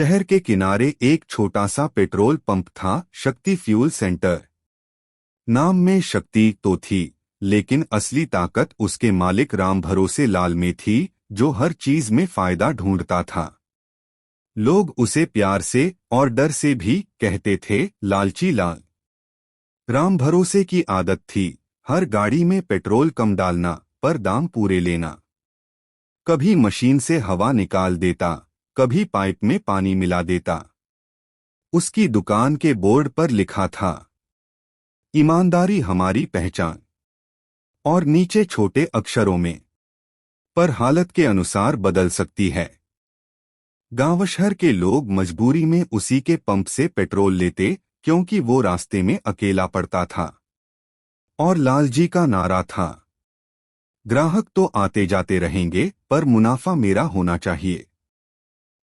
शहर के किनारे एक छोटा सा पेट्रोल पंप था, शक्ति फ्यूल सेंटर। नाम में शक्ति तो थी, लेकिन असली ताकत उसके मालिक राम भरोसे लाल में थी, जो हर चीज में फायदा ढूंढता था। लोग उसे प्यार से और डर से भी कहते थे, लालची लाल। राम भरोसे की आदत थी हर गाड़ी में पेट्रोल कम डालना, पर दाम पूरे लेना। कभी मशीन से हवा निकाल देता, कभी पाइप में पानी मिला देता। उसकी दुकान के बोर्ड पर लिखा था, ईमानदारी हमारी पहचान, और नीचे छोटे अक्षरों में, पर हालत के अनुसार बदल सकती है। गांव शहर के लोग मजबूरी में उसी के पंप से पेट्रोल लेते, क्योंकि वो रास्ते में अकेला पड़ता था। और लालजी का नारा था, ग्राहक तो आते जाते रहेंगे, पर मुनाफा मेरा होना चाहिए।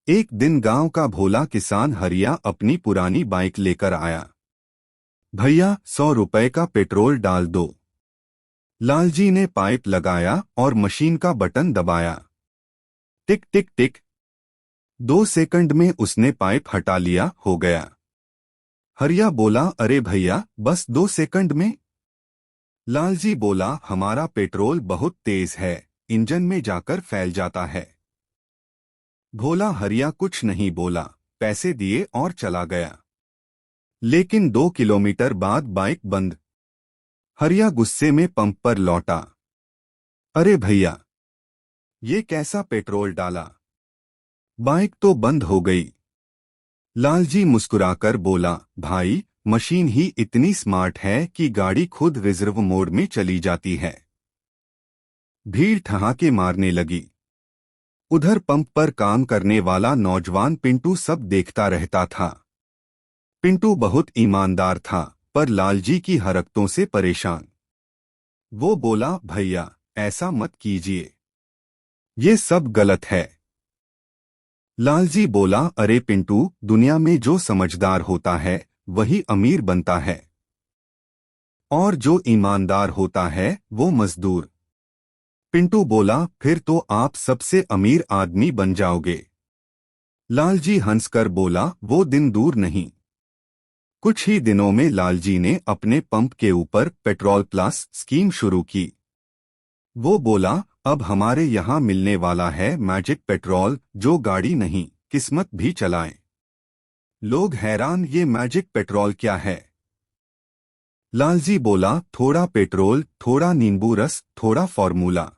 एक दिन गांव का भोला किसान हरिया अपनी पुरानी बाइक लेकर आया। भैया, 100 रुपए का पेट्रोल डाल दो। लालजी ने पाइप लगाया और मशीन का बटन दबाया। टिक टिक टिक। 2 सेकंड में उसने पाइप हटा लिया, हो गया। हरिया बोला, अरे भैया, बस 2 सेकंड में? लालजी बोला, हमारा पेट्रोल बहुत तेज है, इंजन में जाकर फैल जाता है। भोला हरिया कुछ नहीं बोला, पैसे दिए और चला गया। लेकिन 2 किलोमीटर बाद बाइक बंद। हरिया गुस्से में पंप पर लौटा। अरे भैया, ये कैसा पेट्रोल डाला? बाइक तो बंद हो गई। लालजी मुस्कुराकर बोला, भाई, मशीन ही इतनी स्मार्ट है कि गाड़ी खुद रिजर्व मोड में चली जाती है। भीड़ ठहाके मारने लगी। उधर पंप पर काम करने वाला नौजवान पिंटू सब देखता रहता था। पिंटू बहुत ईमानदार था, पर लालजी की हरकतों से परेशान। वो बोला, भैया, ऐसा मत कीजिए, ये सब गलत है। लालजी बोला, अरे पिंटू, दुनिया में जो समझदार होता है वही अमीर बनता है, और जो ईमानदार होता है वो मजदूर। पिंटू बोला, फिर तो आप सबसे अमीर आदमी बन जाओगे। लालजी हंसकर बोला, वो दिन दूर नहीं। कुछ ही दिनों में लालजी ने अपने पंप के ऊपर पेट्रोल प्लस स्कीम शुरू की। वो बोला, अब हमारे यहाँ मिलने वाला है मैजिक पेट्रोल, जो गाड़ी नहीं, किस्मत भी चलाए। लोग हैरान, ये मैजिक पेट्रोल क्या है? लालजी बोला, थोड़ा पेट्रोल, थोड़ा नींबू रस, थोड़ा फॉर्मूला।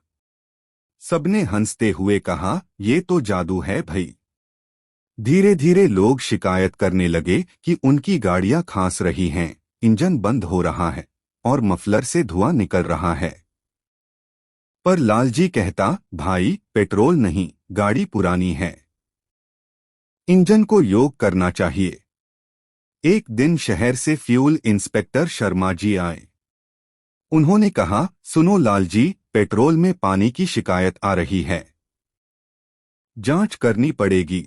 सबने हंसते हुए कहा, ये तो जादू है भई। धीरे धीरे लोग शिकायत करने लगे कि उनकी गाड़ियां खांस रही हैं, इंजन बंद हो रहा है और मफलर से धुआं निकल रहा है। पर लालजी कहता, भाई, पेट्रोल नहीं, गाड़ी पुरानी है, इंजन को योग करना चाहिए। एक दिन शहर से फ्यूल इंस्पेक्टर शर्मा जी आए। उन्होंने कहा, सुनो लालजी, पेट्रोल में पानी की शिकायत आ रही है, जांच करनी पड़ेगी।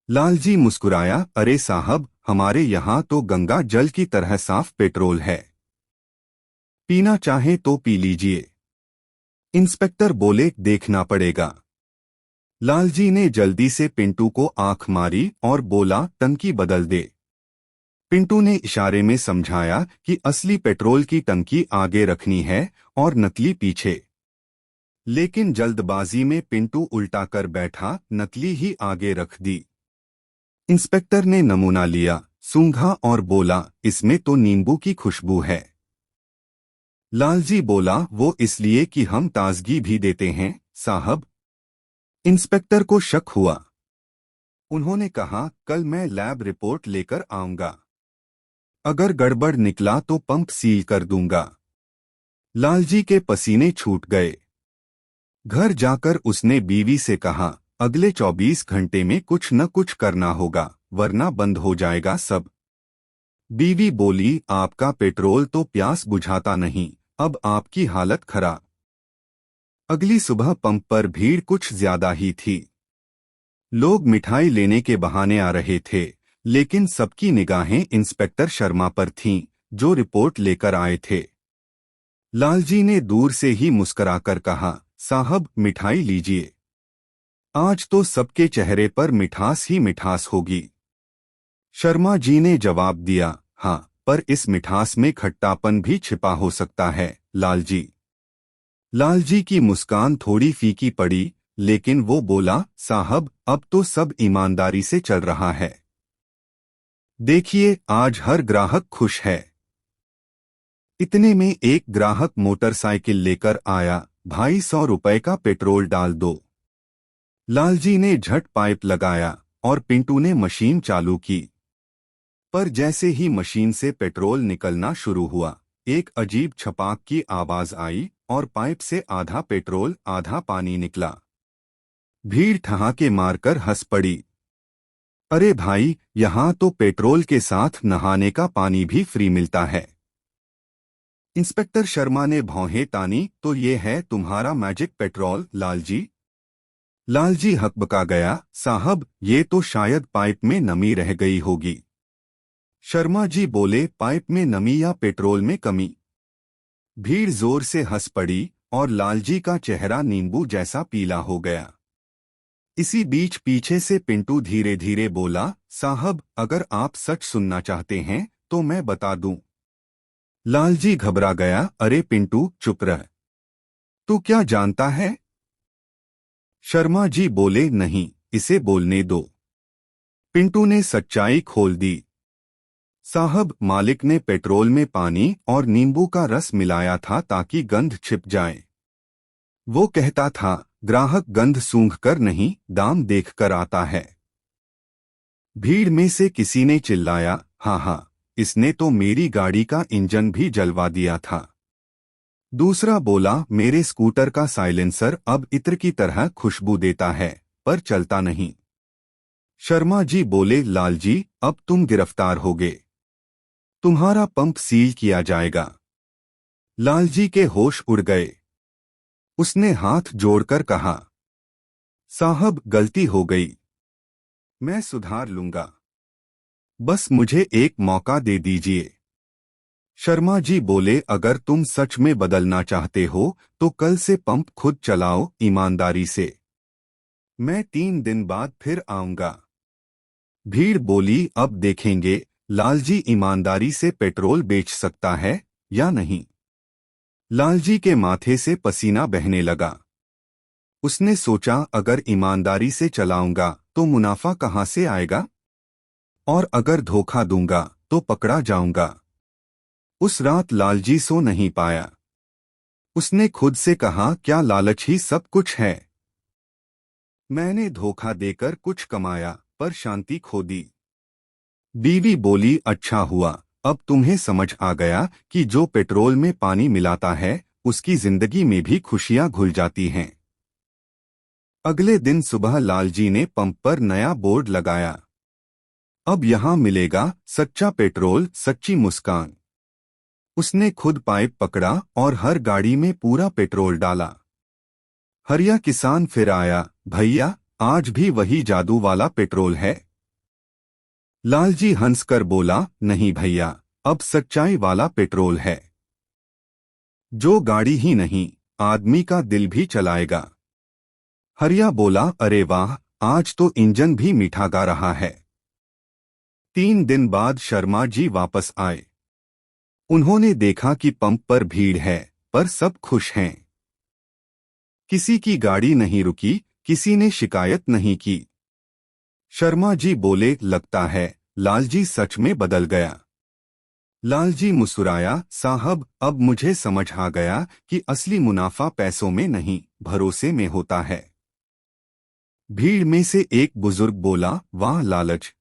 लालजी मुस्कुराया, अरे साहब, हमारे यहाँ तो गंगा जल की तरह साफ पेट्रोल है, पीना चाहे तो पी लीजिए। इंस्पेक्टर बोले, देखना पड़ेगा। लालजी ने जल्दी से पिंटू को आंख मारी और बोला, टंकी बदल दे। पिंटू ने इशारे में समझाया कि असली पेट्रोल की टंकी आगे रखनी है और नकली पीछे। लेकिन जल्दबाजी में पिंटू उल्टा कर बैठा, नकली ही आगे रख दी। इंस्पेक्टर ने नमूना लिया, सूंघा और बोला, इसमें तो नींबू की खुशबू है। लालजी बोला, वो इसलिए कि हम ताजगी भी देते हैं साहब। इंस्पेक्टर को शक हुआ। उन्होंने कहा, कल मैं लैब रिपोर्ट लेकर आऊंगा, अगर गड़बड़ निकला तो पंप सील कर दूंगा। लालजी के पसीने छूट गए। घर जाकर उसने बीवी से कहा, अगले 24 घंटे में कुछ न कुछ करना होगा, वरना बंद हो जाएगा सब। बीवी बोली, आपका पेट्रोल तो प्यास बुझाता नहीं, अब आपकी हालत खराब। अगली सुबह पंप पर भीड़ कुछ ज्यादा ही थी। लोग मिठाई लेने के बहाने आ रहे थे, लेकिन सबकी निगाहें इंस्पेक्टर शर्मा पर थीं, जो रिपोर्ट लेकर आए थे। लालजी ने दूर से ही मुस्कुराकर कहा, साहब, मिठाई लीजिए। आज तो सबके चेहरे पर मिठास ही मिठास होगी। शर्मा जी ने जवाब दिया, हाँ, पर इस मिठास में खट्टापन भी छिपा हो सकता है, लालजी। लालजी की मुस्कान थोड़ी फीकी पड़ी, लेकिन वो बोला, साहब, अब तो सब ईमानदारी से चल रहा है। देखिए, आज हर ग्राहक खुश है। इतने में एक ग्राहक मोटरसाइकिल लेकर आया। भाई, 100 रुपए का पेट्रोल डाल दो। लालजी ने झट पाइप लगाया और पिंटू ने मशीन चालू की। पर जैसे ही मशीन से पेट्रोल निकलना शुरू हुआ, एक अजीब छपाक की आवाज आई और पाइप से आधा पेट्रोल आधा पानी निकला। भीड़ ठहाके मारकर हंस पड़ी। अरे भाई, यहाँ तो पेट्रोल के साथ नहाने का पानी भी फ्री मिलता है। इंस्पेक्टर शर्मा ने भौहें तानी, तो ये है तुम्हारा मैजिक पेट्रोल, लालजी। लालजी हकबका गया, साहब, ये तो शायद पाइप में नमी रह गई होगी। शर्मा जी बोले, पाइप में नमी या पेट्रोल में कमी? भीड़ जोर से हंस पड़ी और लालजी का चेहरा नींबू जैसा पीला हो गया। इसी बीच पीछे से पिंटू धीरे धीरे बोला, साहब, अगर आप सच सुनना चाहते हैं तो मैं बता दूं। लालजी घबरा गया, अरे पिंटू, चुप रह। तू क्या जानता है? शर्मा जी बोले, नहीं, इसे बोलने दो। पिंटू ने सच्चाई खोल दी। साहब, मालिक ने पेट्रोल में पानी और नींबू का रस मिलाया था ताकि गंध छिप जाए। वो कहता था, ग्राहक गंध सूंघकर नहीं, दाम देखकर आता है। भीड़ में से किसी ने चिल्लाया, हाँ हाँ, इसने तो मेरी गाड़ी का इंजन भी जलवा दिया था। दूसरा बोला, मेरे स्कूटर का साइलेंसर अब इत्र की तरह खुशबू देता है, पर चलता नहीं। शर्मा जी बोले, लालजी, अब तुम गिरफ्तार होगे। तुम्हारा पंप सील किया जाएगा। लालजी के होश उड़ गए। उसने हाथ जोड़कर कहा, साहब, गलती हो गई, मैं सुधार लूंगा। बस मुझे एक मौका दे दीजिए। शर्मा जी बोले, अगर तुम सच में बदलना चाहते हो तो कल से पंप खुद चलाओ, ईमानदारी से। मैं 3 दिन बाद फिर आऊंगा। भीड़ बोली, अब देखेंगे लालजी ईमानदारी से पेट्रोल बेच सकता है या नहीं। लालजी के माथे से पसीना बहने लगा। उसने सोचा, अगर ईमानदारी से चलाऊंगा तो मुनाफा कहाँ से आएगा, और अगर धोखा दूंगा तो पकड़ा जाऊंगा। उस रात लालजी सो नहीं पाया। उसने खुद से कहा, क्या लालच ही सब कुछ है? मैंने धोखा देकर कुछ कमाया पर शांति खो दी। बीवी बोली, अच्छा हुआ, अब तुम्हें समझ आ गया कि जो पेट्रोल में पानी मिलाता है उसकी जिंदगी में भी खुशियां घुल जाती हैं। अगले दिन सुबह लालजी ने पंप पर नया बोर्ड लगाया, अब यहां मिलेगा सच्चा पेट्रोल, सच्ची मुस्कान। उसने खुद पाइप पकड़ा और हर गाड़ी में पूरा पेट्रोल डाला। हरिया किसान फिर आया, भैया, आज भी वही जादू वाला पेट्रोल है? लालजी हंसकर बोला, नहीं भैया, अब सच्चाई वाला पेट्रोल है, जो गाड़ी ही नहीं, आदमी का दिल भी चलाएगा। हरिया बोला, अरे वाह, आज तो इंजन भी मीठा गा रहा है। 3 दिन बाद शर्मा जी वापस आए। उन्होंने देखा कि पंप पर भीड़ है, पर सब खुश हैं। किसी की गाड़ी नहीं रुकी, किसी ने शिकायत नहीं की। शर्मा जी बोले, लगता है लालजी सच में बदल गया। लालजी मुस्कुराया, साहब, अब मुझे समझ आ गया कि असली मुनाफा पैसों में नहीं, भरोसे में होता है। भीड़ में से एक बुजुर्ग बोला, वाह लालच,